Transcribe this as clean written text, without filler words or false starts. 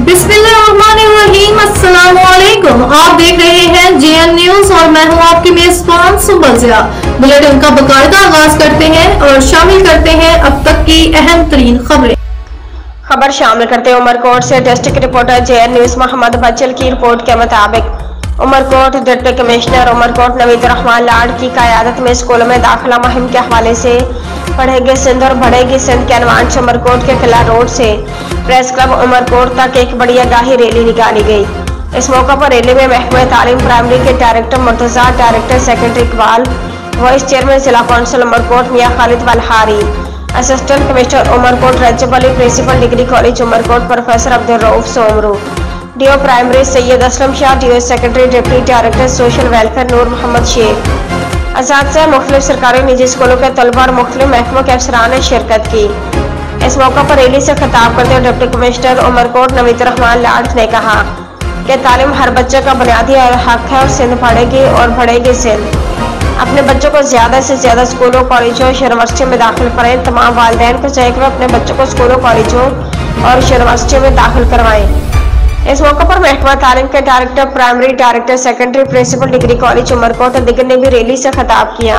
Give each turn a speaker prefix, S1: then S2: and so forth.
S1: बिस्मिल्लाहिर्रहमानिर्रहीम। अस्सलामुअलैकुम। आप देख रहे हैं JN न्यूज और मैं हूं आपकी मेजबान सुबज़िया। बुलेटिन का बाकायदा आगाज करते हैं और शामिल करते हैं अब तक की अहम तरीन खबरें।
S2: खबर शामिल करते हैं उमरकोट से district reporter JN news Mohammad Bachal की रिपोर्ट के मुताबिक उमरकोट डिप्टी कमिश्नर उमरकोट नवीद रहमान लाड की क़यादत में स्कूलों में दाखिला मुहिम के हवाले से पढ़ेगी सिंध और बढ़ेगी सिंध के अनवान से उमरकोट के किला रोड से प्रेस क्लब उमरकोट तक एक बड़ी आगाही रैली निकाली गई। इस मौका पर रैली में महकमा तालीम प्राइमरी के director Murtaza, director secretary Iqbal, vice chairman जिला council Umarkot Mian Khalid Walhari, assistant commissioner Umarkot Rajab Ali, principal degree college Umarkot professor Abdul Rauf Somroo, DO primary Syed Aslam Shah, DO secretary deputy director social welfare Noor Mohammad Sheikh, असातिज़ा, मुख्तलिफ सरकारी निजी स्कूलों के तलबा और मुख्तलिफ महकमों के अफसरान ने शिरकत की। इस मौका पर रैली से खिताब करते हुए डिप्टी कमिश्नर उमरकोट नवीद रहमान लाड ने कहा कि तालीम हर बच्चे का बुनियादी हक है और सिंध पढ़ेगी और बढ़ेगी सिंध। अपने बच्चों को ज़्यादा से ज़्यादा स्कूलों, कॉलेजों, यूनिवर्सिटियों में दाखिल करें। तमाम वालिदैन को चाहिए कि वे अपने बच्चों को स्कूलों, कॉलेजों और यूनिवर्सिटियों में दाखिल करवाएं। इस मौके पर महकमा तालीम के director primary, director secondary, principal degree college Umerkot और दीगर ने भी रैली से खिताब किया।